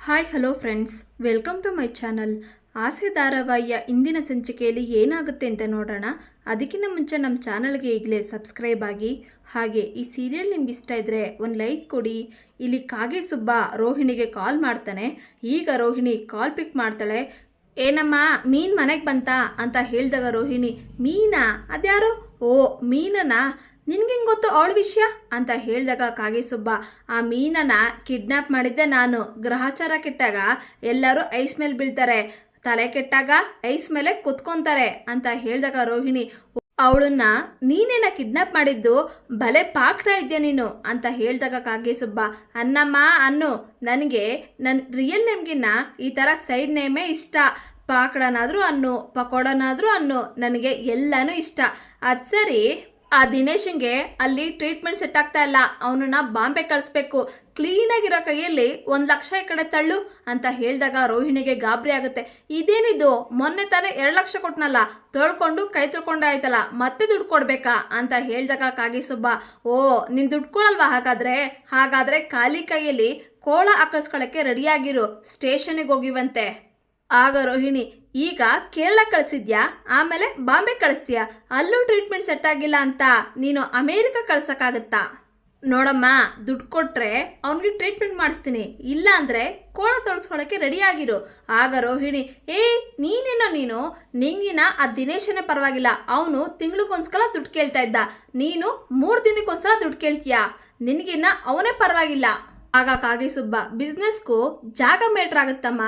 Hi hello friends, welcome to my channel. Aase ಧಾರಾವಾಹಿಯ ಇಂದಿನ ಸಂಚಿಕೆಯಲ್ಲಿ ಏನಾಗುತ್ತೆ ಅಂತ ನೋಡೋಣ. ಅದಕ್ಕಿಂತ ಮುಂಚೆ ನಮ್ಮ ಚಾನಲ್ಗೆ ಈಗಲೇ ಸಬ್ಸ್ಕ್ರೈಬ್ ಆಗಿ, ಹಾಗೆ ಈ ಸೀರಿಯಲ್ ನಿಮ್ಗೆ ಇಷ್ಟ ಇದ್ದರೆ ಒಂದು ಲೈಕ್ ಕೊಡಿ. ಇಲ್ಲಿ ಕಾಗೆ ಸುಬ್ಬ ರೋಹಿಣಿಗೆ ಕಾಲ್ ಮಾಡ್ತಾನೆ. ಈಗ ರೋಹಿಣಿ ಕಾಲ್ ಪಿಕ್ ಮಾಡ್ತಾಳೆ. ಏನಮ್ಮ ಮೀನು ಮನೆಗೆ ಬಂತಾ ಅಂತ ಹೇಳಿದಾಗ ರೋಹಿಣಿ, ಮೀನಾ ಅದ್ಯಾರು? ಓ ಮೀನನಾ, ನಿನ್ಗೆಂಗೆ ಗೊತ್ತು ಅವಳ ವಿಷಯ ಅಂತ ಹೇಳಿದಾಗ ಕಾಗೆಸುಬ್ಬ, ಆ ಮೀನನ್ನ ಕಿಡ್ನ್ಯಾಪ್ ಮಾಡಿದ್ದೆ ನಾನು. ಗ್ರಹಚಾರ ಕೆಟ್ಟಾಗ ಎಲ್ಲರೂ ಐಸ್ ಮೇಲೆ ಬೀಳ್ತಾರೆ, ತಲೆ ಕೆಟ್ಟಾಗ ಐಸ್ ಮೇಲೆ ಕುತ್ಕೊಂತಾರೆ ಅಂತ ಹೇಳಿದಾಗ ರೋಹಿಣಿ, ಅವಳನ್ನ ನೀನೇನ ಕಿಡ್ನ್ಯಾಪ್ ಮಾಡಿದ್ದು, ಭಲೆ ಪಾಕ್ತಾ ಇದ್ದೆ ನೀನು ಅಂತ ಹೇಳಿದಾಗ ಕಾಗೆಸುಬ್ಬ, ಅನ್ನಮ್ಮ ಅನ್ನು, ನನಗೆ ನನ್ನ ರಿಯಲ್ ನೇಮ್ಗಿನ್ನ ಈ ಥರ ಸೈಡ್ ನೇಮೇ ಇಷ್ಟ. ಪಾಕಡನಾದರೂ ಅನ್ನು, ಪಕೋಡನಾದರೂ ಅನ್ನು, ನನಗೆ ಎಲ್ಲನೂ ಇಷ್ಟ. ಅದು ಸರಿ, ಆ ದಿನೇಶಂಗೆ ಅಲ್ಲಿ ಟ್ರೀಟ್ಮೆಂಟ್ ಸೆಟ್ ಆಗ್ತಾ ಇಲ್ಲ, ಅವನನ್ನ ಬಾಂಬೆ ಕಳಿಸ್ಬೇಕು. ಕ್ಲೀನಾಗಿರೋ ಕೈಯಲ್ಲಿ 1,00,000 ಈ ಕಡೆ ತಳ್ಳು ಅಂತ ಹೇಳಿದಾಗ ರೋಹಿಣಿಗೆ ಗಾಬರಿ ಆಗುತ್ತೆ. ಇದೇನಿದು, ಮೊನ್ನೆ ತಾನೇ 2,00,000 ಕೊಟ್ನಲ್ಲ, ತೊಳ್ಕೊಂಡು ಕೈ ತೊಳ್ಕೊಂಡೆ ಆಯ್ತಲ್ಲ, ಮತ್ತೆ ದುಡ್ಡು ಕೊಡ್ಬೇಕಾ ಅಂತ ಹೇಳಿದಾಗ ಕಾಗೆಸುಬ್ಬ, ಓ ನೀನು ದುಡ್ಡು ಕೊಡಲ್ವಾ? ಹಾಗಾದ್ರೆ ಖಾಲಿ ಕೈಯಲ್ಲಿ ಕೋಳ ಹಾಕಿಸ್ಕೊಳ್ಳೋಕ್ಕೆ ರೆಡಿಯಾಗಿರು, ಸ್ಟೇಷನಿಗೆ ಹೋಗಿವಂತೆ. ಆಗ ರೋಹಿಣಿ, ಈಗ ಕೇರಳ ಕಳಿಸಿದ್ಯಾ, ಆಮೇಲೆ ಬಾಂಬೆ ಕಳಿಸ್ತೀಯಾ? ಅಲ್ಲೂ ಟ್ರೀಟ್ಮೆಂಟ್ ಸೆಟ್ ಆಗಿಲ್ಲ ಅಂತ ನೀನು ಅಮೇರಿಕ ಕಳ್ಸೋಕ್ಕಾಗತ್ತಾ? ನೋಡಮ್ಮ, ದುಡ್ಡು ಕೊಟ್ಟರೆ ಅವನಿಗೆ ಟ್ರೀಟ್ಮೆಂಟ್ ಮಾಡಿಸ್ತೀನಿ, ಇಲ್ಲ ಅಂದರೆ ಕೋಳ ತೊಳಸ್ಕೊಳ್ಳೋಕ್ಕೆ ರೆಡಿಯಾಗಿರು. ಆಗ ರೋಹಿಣಿ, ನೀನು ನಿಂಗಿನ ಆ ದಿನೇಶನೇ ಪರವಾಗಿಲ್ಲ, ಅವನು ತಿಂಗಳಿಗೊಂದ್ಸಲ ದುಡ್ಡು ಕೇಳ್ತಾ ಇದ್ದ, ನೀನು 3 ದಿನಕ್ಕೊಂದ್ಸಲ ದುಡ್ಡು ಕೇಳ್ತೀಯಾ, ನಿನಗಿನ್ನ ಅವನೇ ಪರವಾಗಿಲ್ಲ. ಆಗ ಕಾಗೆಸುಬ್ಬ, ಬಿಸ್ನೆಸ್ಗೂ ಜಾಗ ಮೇಟ್ರ್ ಆಗುತ್ತಮ್ಮ.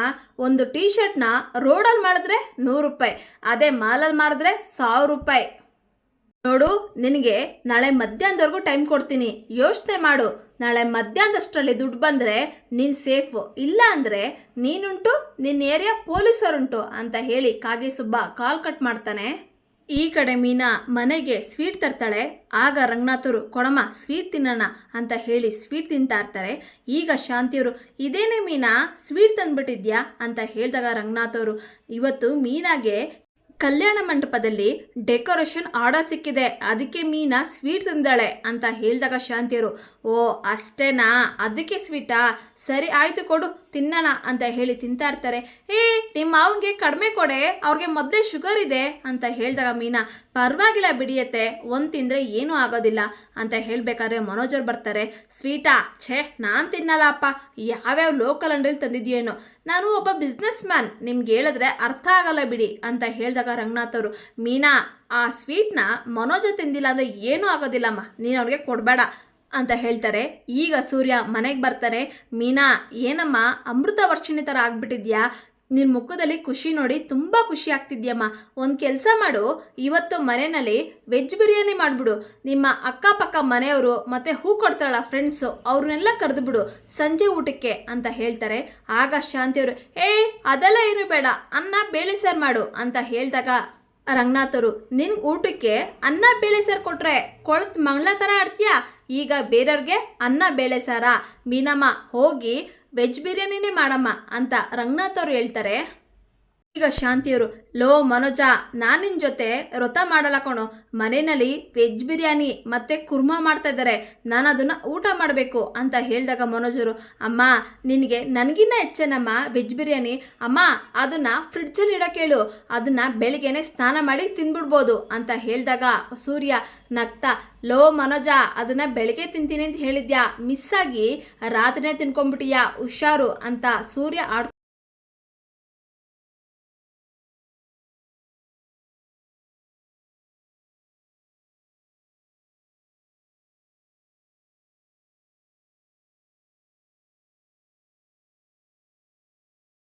ಒಂದು ಟೀ ಶರ್ಟ್ನ ರೋಡಲ್ಲಿ ಮಾಡಿದ್ರೆ 100 ರೂಪಾಯಿ, ಅದೇ ಮಾಲಲ್ಲಿ ಮಾರಿದ್ರೆ 1000 ರೂಪಾಯಿ. ನೋಡು, ನಿನಗೆ ನಾಳೆ ಮಧ್ಯಾಹ್ನದವರೆಗೂ ಟೈಮ್ ಕೊಡ್ತೀನಿ, ಯೋಚನೆ ಮಾಡು. ನಾಳೆ ಮಧ್ಯಾಹ್ನದಷ್ಟರಲ್ಲಿ ದುಡ್ಡು ಬಂದರೆ ನೀನು ಸೇಫು, ಇಲ್ಲ ಅಂದರೆ ನೀನುಂಟು, ನಿನ್ನ ಏರಿಯಾ ಪೊಲೀಸರುಂಟು ಅಂತ ಹೇಳಿ ಕಾಗೆಸುಬ್ಬ ಕಾಲ್ ಕಟ್ ಮಾಡ್ತಾನೆ. ಈ ಕಡೆ ಮೀನಾ ಮನೆಗೆ ಸ್ವೀಟ್ ತರ್ತಾಳೆ. ಆಗ ರಂಗನಾಥರು, ಕೊಡಮ್ಮ ಸ್ವೀಟ್ ತಿನ್ನೋಣ ಅಂತ ಹೇಳಿ ಸ್ವೀಟ್ ತಿಂತಾ ಇರ್ತಾರೆ. ಈಗ ಶಾಂತಿಯವರು, ಇದೇನೇ ಮೀನಾ ಸ್ವೀಟ್ ತಂದ್ಬಿಟ್ಟಿದ್ಯಾ ಅಂತ ಹೇಳಿದಾಗ ರಂಗನಾಥವರು, ಇವತ್ತು ಮೀನಾಗೆ ಕಲ್ಯಾಣ ಮಂಟಪದಲ್ಲಿ ಡೆಕೋರೇಷನ್ ಆರ್ಡರ್ ಸಿಕ್ಕಿದೆ, ಅದಕ್ಕೆ ಮೀನಾ ಸ್ವೀಟ್ ತಂದಾಳೆ ಅಂತ ಹೇಳಿದಾಗ ಶಾಂತಿಯವರು, ಓ ಅಷ್ಟೇನಾ, ಅದಕ್ಕೆ ಸ್ವೀಟಾ, ಸರಿ ಆಯಿತು ಕೊಡು ತಿನ್ನೋಣ ಅಂತ ಹೇಳಿ ತಿಂತಾ ಇರ್ತಾರೆ. ನಿಮ್ಮ ಅವನಿಗೆ ಕಡಿಮೆ ಕೊಡೆ, ಅವ್ರಿಗೆ ಮೊದಲೇ ಶುಗರ್ ಇದೆ ಅಂತ ಹೇಳಿದಾಗ ಮೀನಾ, ಪರವಾಗಿಲ್ಲ ಬಿಡಿಯತ್ತೆ, ಒಂದು ತಿಂದರೆ ಏನೂ ಆಗೋದಿಲ್ಲ ಅಂತ ಹೇಳಬೇಕಾದ್ರೆ ಮನೋಜರ್ ಬರ್ತಾರೆ. ಸ್ವೀಟಾ, ನಾನು ತಿನ್ನಲ್ಲಪ್ಪ, ಯಾವ್ಯಾವ ಲೋಕಲ್ ಅಂಗಡಿಯಲ್ಲಿ ತಂದಿದ್ಯೇನೋ, ನಾನು ಒಬ್ಬ ಬಿಸ್ನೆಸ್ ಮ್ಯಾನ್, ನಿಮ್ಗೆ ಹೇಳಿದ್ರೆ ಅರ್ಥ ಆಗಲ್ಲ ಬಿಡಿ ಅಂತ ಹೇಳಿದಾಗ ರಂಗನಾಥ್ ಅವರು, ಮೀನಾ ಆ ಸ್ವೀಟ್ನ ಮನೋಜ ತಿಂದಿಲ್ಲ ಅಂದರೆ ಏನೂ ಆಗೋದಿಲ್ಲಮ್ಮ, ನೀನು ಅವ್ರಿಗೆ ಕೊಡಬೇಡ ಅಂತ ಹೇಳ್ತಾರೆ. ಈಗ ಸೂರ್ಯ ಮನೆಗೆ ಬರ್ತಾರೆ. ಮೀನಾ, ಏನಮ್ಮ ಅಮೃತ ವರ್ಷಿಣಿ ಥರ ಆಗ್ಬಿಟ್ಟಿದ್ಯಾ, ನಿನ್ನ ಮುಖದಲ್ಲಿ ಖುಷಿ ನೋಡಿ ತುಂಬ ಖುಷಿ ಆಗ್ತಿದ್ಯಮ್ಮ. ಒಂದು ಕೆಲಸ ಮಾಡು, ಇವತ್ತು ಮನೆಯಲ್ಲಿ ವೆಜ್ ಬಿರಿಯಾನಿ ಮಾಡಿಬಿಡು, ನಿಮ್ಮ ಅಕ್ಕಪಕ್ಕ ಮನೆಯವರು ಮತ್ತು ಹೂ ಕೊಡ್ತಾರಲ್ಲ ಫ್ರೆಂಡ್ಸು, ಅವ್ರನ್ನೆಲ್ಲ ಕರೆದುಬಿಡು ಸಂಜೆ ಊಟಕ್ಕೆ ಅಂತ ಹೇಳ್ತಾರೆ. ಆಗ ಶಾಂತಿಯವರು, ಅದೆಲ್ಲ ಏನು ಬೇಡ, ಅನ್ನ ಬೇಳೆ ಸಾರು ಮಾಡು ಅಂತ ಹೇಳಿದಾಗ ರಂಗನಾಥರು, ನಿನ್ನ ಊಟಕ್ಕೆ ಅನ್ನ ಬೇಳೆ ಸಾರು ಕೊಟ್ರೆ ಕೊಳತ್ ಮಂಗಳ ಥರ ಆಡ್ತೀಯಾ, ಈಗ ಬೇರೆಯವ್ರಿಗೆ ಅನ್ನ ಬೇಳೆ ಸಾರ, ಮೀನಮ್ಮ ಹೋಗಿ ವೆಜ್ ಬಿರಿಯಾನಿನೇ ಮಾಡಮ್ಮ ಅಂತ ರಂಗನಾಥ್ ಅವರು ಹೇಳ್ತಾರೆ. ಈಗ ಶಾಂತಿಯವರು, ಲೋ ಮನೋಜ, ನಾನು ನಿನ್ನ ಜೊತೆ ವ್ರತ ಮಾಡಲ್ಲ ಕಣೋ, ಮನೆಯಲ್ಲಿ ವೆಜ್ ಬಿರಿಯಾನಿ ಮತ್ತು ಕುರ್ಮಾ ಮಾಡ್ತಾ ಇದ್ದಾರೆ, ನಾನು ಅದನ್ನು ಊಟ ಮಾಡಬೇಕು ಅಂತ ಹೇಳಿದಾಗ ಮನೋಜರು, ಅಮ್ಮ ನಿನಗೆ ನನಗಿನ್ನ ಹೆಚ್ಚೇನಮ್ಮ ವೆಜ್ ಬಿರಿಯಾನಿ, ಅಮ್ಮ ಅದನ್ನು ಫ್ರಿಡ್ಜಲ್ಲಿ ಇಡೋಕೆ ಹೇಳು, ಅದನ್ನು ಬೆಳಿಗ್ಗೆನೆ ಸ್ನಾನ ಮಾಡಿ ತಿಂದ್ಬಿಡ್ಬೋದು ಅಂತ ಹೇಳಿದಾಗ ಸೂರ್ಯ ನಗ್ತಾ, ಲೋ ಮನೋಜ, ಅದನ್ನು ಬೆಳಗ್ಗೆ ತಿಂತೀನಿ ಅಂತ ಹೇಳಿದ್ಯಾ, ಮಿಸ್ಸಾಗಿ ರಾತ್ರಿನೇ ತಿನ್ಕೊಂಡ್ಬಿಟ್ಟಿಯಾ, ಹುಷಾರು ಅಂತ ಸೂರ್ಯ